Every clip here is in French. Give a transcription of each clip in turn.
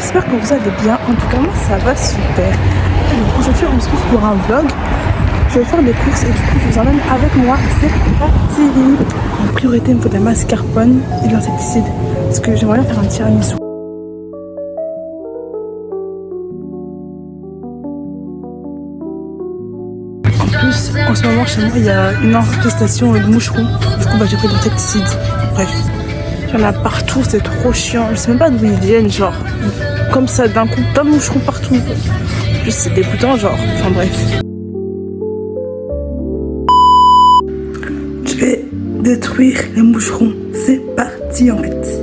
j'espère que vous allez bien. En tout cas, moi ça va super. Alors aujourd'hui, on se retrouve pour un vlog. Je vais faire des courses et du coup, je vous emmène avec moi. C'est parti. En priorité, il me faut de la mascarpone et de l'insecticide parce que j'aimerais bien faire un tiramisu. En plus, en ce moment, chez moi, il y a une infestation de moucherons. Du coup, j'ai pris de l'insecticide. Bref. Il y en a partout, c'est trop chiant. Je sais même pas d'où ils viennent, genre. Comme ça, d'un coup, plein de moucherons partout. En plus, c'est dégoûtant, genre. Enfin, bref. Je vais détruire les moucherons. C'est parti, en fait.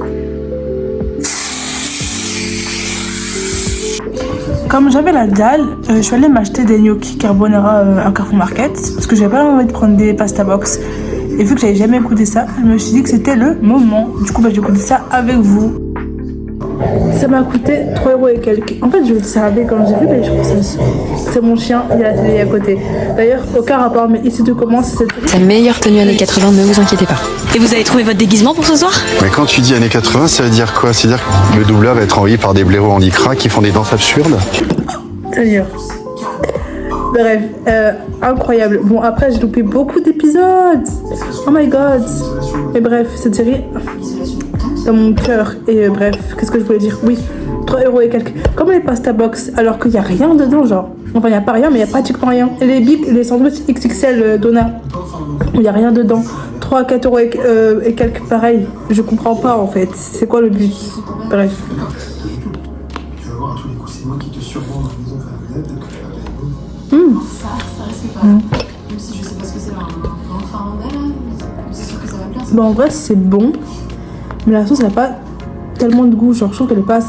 Comme j'avais la dalle, je suis allée m'acheter des gnocchis carbonara à Carrefour Market. Parce que j'avais pas envie de prendre des pasta box. Et vu que j'avais jamais goûté ça, je me suis dit que c'était le moment. Du coup, j'ai goûté ça avec vous. Ça m'a coûté 3 € et quelques. En fait, je le savais quand j'ai vu, mais je trouve que c'est mon chien, il y a la télé à côté. D'ailleurs, aucun rapport, mais ici tout commence. C'est la meilleure tenue années 80, ne vous inquiétez pas. Et vous avez trouvé votre déguisement pour ce soir? Mais quand tu dis années 80, ça veut dire quoi? C'est-à-dire que le doubleur va être envoyé par des blaireaux en lycra qui font des danses absurdes? Seigneur. Bref, incroyable. Bon, après, j'ai loupé beaucoup d'épisodes. Oh my god. Mais bref, cette série, dans mon cœur. Et bref, qu'est-ce que je voulais dire? Oui, 3 € et quelques. Comme les pasta box, alors qu'il n'y a rien dedans, genre. Enfin, il n'y a pas rien, mais il n'y a pratiquement rien. Et les bips, les sandwichs XXL Dona, il n'y a rien dedans. 3-4 € et quelques, pareil. Je comprends pas, en fait. C'est quoi le but? Bref. Bon, en vrai, c'est bon, mais la sauce n'a pas tellement de goût. Genre, je trouve qu'elle n'est pas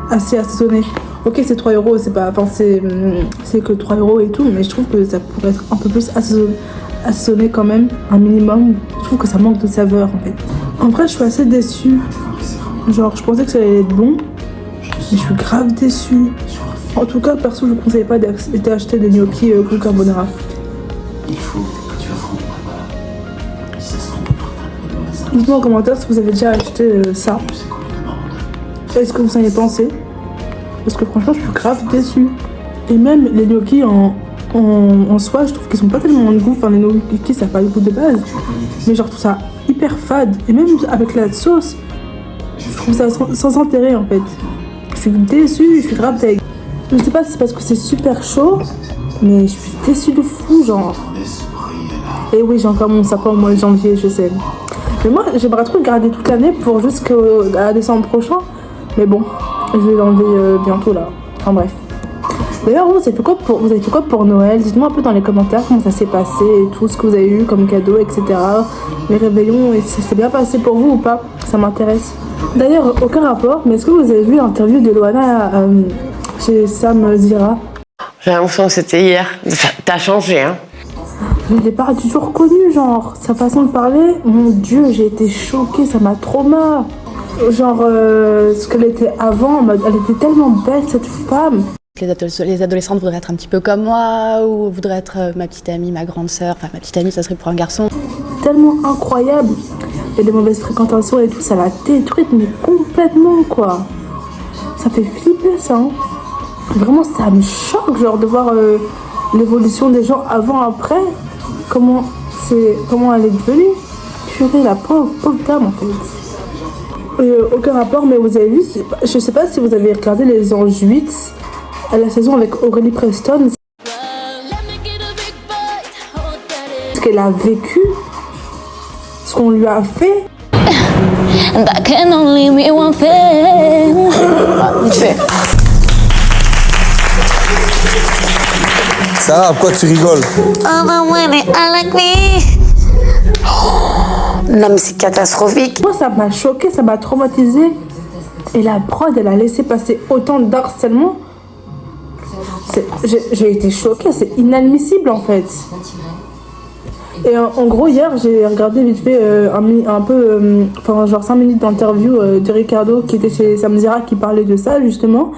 assez assaisonnée. Ok, c'est 3 €, c'est pas, enfin, c'est que 3 € et tout, mais je trouve que ça pourrait être un peu plus assaisonné quand même, un minimum. Je trouve que ça manque de saveur en fait. En vrai, je suis assez déçue. Genre, je pensais que ça allait être bon, mais je suis grave déçue. En tout cas, perso, je ne conseille pas d'acheter des gnocchis au carbonara. Dites-moi en commentaire si vous avez déjà acheté ça. Est-ce que vous en avez pensé? Parce que franchement, je suis grave déçue. Et même les gnocchis en soi, je trouve qu'ils sont pas tellement de goût. Enfin, les gnocchis, ça n'a pas de goût de base. Mais genre, je trouve ça hyper fade. Et même avec la sauce, je trouve ça sans intérêt en fait. Je suis déçue, je suis grave dégueu. Je sais pas si c'est parce que c'est super chaud, mais je suis déçue de fou, genre. Et oui, j'ai encore mon sapin au mois de janvier, je sais. Mais moi, j'aimerais trop le garder toute l'année pour jusqu'à décembre prochain. Mais bon, je vais l'enlever bientôt là. Enfin bref. D'ailleurs, vous avez fait quoi pour Noël? Dites-moi un peu dans les commentaires comment ça s'est passé et tout, ce que vous avez eu comme cadeau, etc. Les réveillons, et ça s'est bien passé pour vous ou pas? Ça m'intéresse. D'ailleurs, aucun rapport, mais est-ce que vous avez vu l'interview de Loana chez Sam Zira? J'ai l'impression que c'était hier. T'as changé, hein? Je l'ai pas du tout reconnue, genre, sa façon de parler, mon Dieu, j'ai été choquée, ça m'a trauma. Genre, ce qu'elle était avant, elle était tellement belle, cette femme. Les adolescentes voudraient être un petit peu comme moi, ou voudraient être ma petite amie, ma grande sœur. Enfin, ma petite amie, ça serait pour un garçon. Tellement incroyable. Et les mauvaises fréquentations et tout, ça l'a détruite, mais complètement, quoi. Ça fait flipper, ça, hein. Vraiment, ça me choque, genre, de voir l'évolution des gens avant, après. Comment elle est devenue. Purée, la pauvre dame, en fait. Aucun rapport, mais vous avez vu, je sais pas si vous avez regardé Les Anges 8, à la saison avec Aurélie Preston. Ce qu'elle a vécu, ce qu'on lui a fait. That can only be one thing. Sarah, pourquoi tu rigoles? Non mais c'est catastrophique. Moi ça m'a choquée, ça m'a traumatisée. Et la prod, elle a laissé passer autant d'harcèlement. J'ai été choquée, c'est inadmissible en fait. Et en gros hier j'ai regardé vite fait un peu, genre 5 minutes d'interview de Ricardo qui était chez Sam Zira qui parlait de ça justement.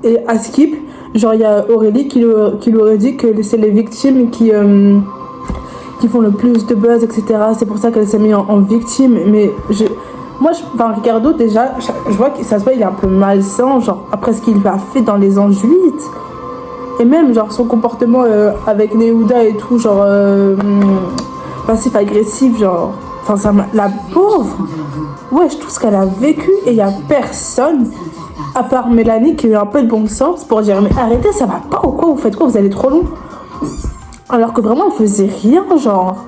Et à Skip, genre il y a Aurélie qui lui aurait dit que c'est les victimes qui font le plus de buzz, etc. C'est pour ça qu'elle s'est mise en victime. Mais Moi, Ricardo, déjà, je vois que ça se voit, il est un peu malsain, genre, après ce qu'il a fait dans les Anges 8. Et même, genre, son comportement avec Nehuda et tout, genre, passif-agressif, genre. Enfin, la pauvre. Wesh, tout ce qu'elle a vécu, et il y a personne, à part Mélanie, qui a eu un peu de bon sens pour dire, mais arrêtez, ça va pas ou quoi, vous faites quoi, vous allez trop long. Alors que vraiment, elle faisait rien, genre.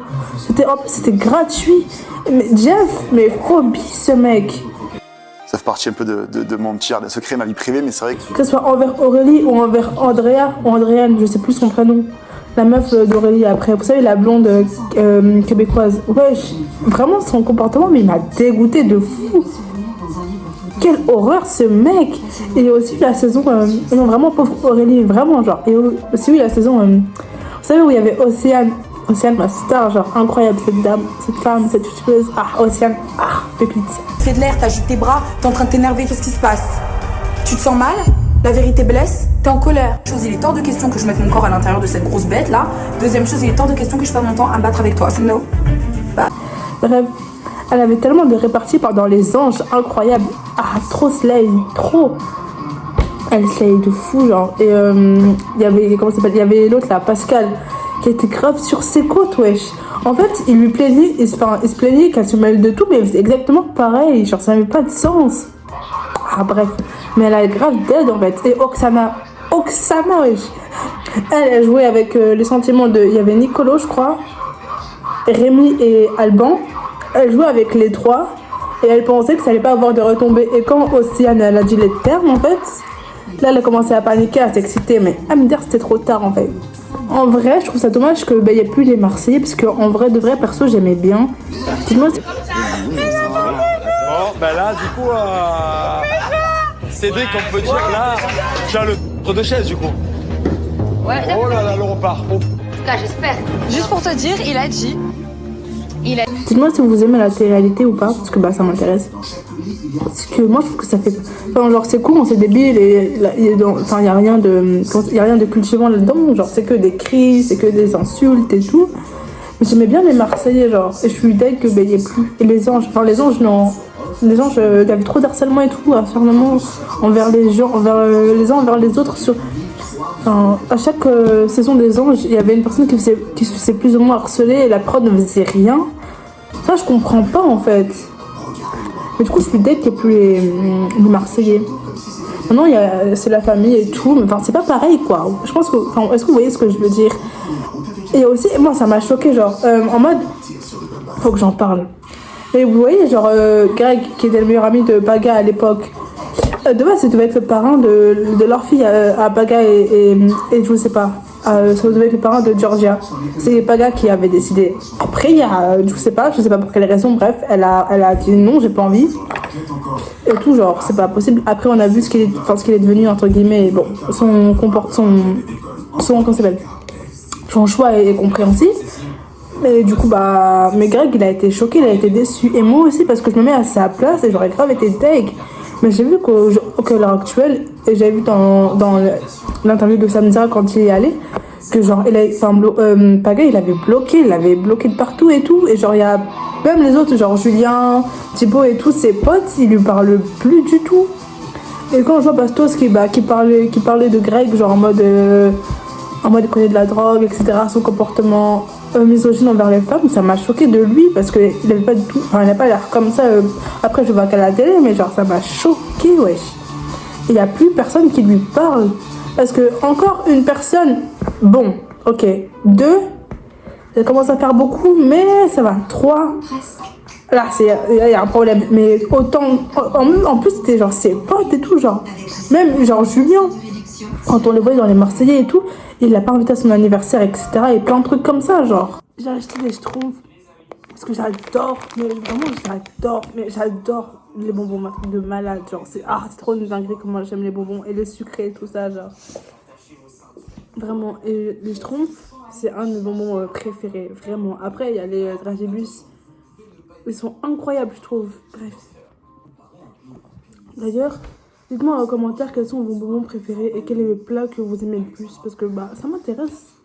C'était gratuit. Mais Jeff, mais phobie ce mec. Ça fait partie un peu de mon tiers, des secrets, ma vie privée, mais c'est vrai Que ce soit envers Aurélie ou envers Andrea, ou Andréane, je sais plus son prénom. La meuf d'Aurélie après, vous savez, la blonde québécoise. Wesh, vraiment son comportement, mais il m'a dégoûté de fou. Quelle horreur ce mec. Et aussi la saison, non vraiment pauvre Aurélie, vraiment genre. Et aussi oui la saison, vous savez où il y avait Océane, ma star, genre incroyable cette dame, cette femme, cette tueuse. Ah Océane, ah pépite. Fais de l'air, t'agites tes bras, t'es en train de t'énerver, qu'est-ce qui se passe? Tu te sens mal? La vérité blesse? T'es en colère? Chose, il est hors de question que je mette mon corps à l'intérieur de cette grosse bête là. Deuxième chose, il est hors de question que je passe mon temps à me battre avec toi, c'est no. Bref, elle avait tellement de réparties pendant les anges, incroyable. Ah trop slay, trop. Elle slay de fou genre. Et il y avait, comment ça s'appelle, il y avait l'autre là, Pascal, qui était grave sur ses côtes, wesh. En fait, il lui plaignait, il se plaignait qu'elle se mêle de tout, mais c'est exactement pareil, genre ça n'avait pas de sens. Ah bref, mais elle a grave d'aide en fait. Et Oksana, wesh. Elle a joué avec les sentiments de, il y avait Nicolo je crois, Rémi et Alban. Elle jouait avec les trois et elle pensait que ça allait pas avoir de retombées. Et quand Océane elle a dit les termes en fait, là elle a commencé à paniquer, à s'exciter, mais à me dire c'était trop tard en fait. En vrai, je trouve ça dommage qu'il n'y ait plus les Marseillais, parce qu'en vrai, de vrai, perso, j'aimais bien. Dites-moi. Bon, bah là, du coup, Cédric, on peut dire là, tu as le de chaise du coup. Ouais. Oh là là, le repart. Oh. J'espère. Juste pour te dire, il a dit. Dites-moi si vous aimez la télé-réalité ou pas, parce que bah ça m'intéresse. Parce que moi je trouve que ça fait. Enfin, genre c'est con, c'est débile et enfin, y a rien de cultivant là-dedans. Genre c'est que des cris, c'est que des insultes et tout. Mais j'aimais bien les Marseillais, genre. Et je suis deg que il y ait plus. Et les anges, non. Les anges, il y avait trop d'harcèlement et tout, acharnement envers les gens, envers les uns envers les autres. Enfin, à chaque saison des anges, il y avait une personne qui se faisait plus ou moins harceler et la prod ne faisait rien. Ça, je comprends pas en fait. Mais du coup, je suis deg qu'il n'y ait plus les Marseillais. Maintenant, c'est la famille et tout, mais enfin, c'est pas pareil quoi. Je pense que. Enfin, est-ce que vous voyez ce que je veux dire? Et aussi, moi, ça m'a choqué, genre, en mode. Faut que j'en parle. Et vous voyez, genre, Greg, qui était le meilleur ami de Paga à l'époque. De base, ça devait être le parrain de leur fille à Paga et je sais pas. Ça devait être le parrain de Georgia. C'est Paga qui avait décidé. Après, il y a, je sais pas pour quelle raison, bref, elle a dit non, j'ai pas envie. Et tout, genre, c'est pas possible. Après, on a vu ce qu'il est devenu, entre guillemets. Bon, comment ça s'appelle, son choix est compréhensif. Et du coup, mais Greg, il a été choqué, il a été déçu. Et moi aussi, parce que je me mets à sa place et j'aurais grave été deg. Mais j'ai vu qu'à l'heure actuelle, et j'avais vu dans l'interview de Samira quand il est allé, que genre, Paga, il avait bloqué de partout et tout. Et genre, il y a même les autres, genre Julien, Thibaut et tous ses potes, ils lui parlent plus du tout. Et quand je vois Bastos qui parlait de Greg, genre en mode il prenait de la drogue, etc., son comportement misogyne envers les femmes, ça m'a choqué de lui parce qu'il avait pas du tout, enfin il n'a pas l'air comme ça. Après je vois qu'à la télé, mais genre ça m'a choqué, wesh. Il n'y a plus personne qui lui parle parce que encore une personne, bon, ok, 2, ça commence à faire beaucoup, mais ça va, 3. Là, il y a un problème, mais autant, en plus c'était genre ses potes et tout, genre, même genre Julien, quand on le voyait dans les Marseillais et tout, il l'a pas invité à son anniversaire, etc. Et plein de trucs comme ça, genre. J'ai acheté les Schtroumpfs parce que j'adore, mais j'adore les bonbons, un truc de malade, genre c'est trop une dinguerie comment j'aime les bonbons et le sucré et tout ça, genre. Vraiment, et les Schtroumpfs, c'est un de mes bonbons préférés, vraiment. Après, il y a les Dragibus, ils sont incroyables, je trouve. Bref. D'ailleurs, dites-moi en commentaire quels sont vos bonbons préférés et quel est le plat que vous aimez le plus, parce que ça m'intéresse.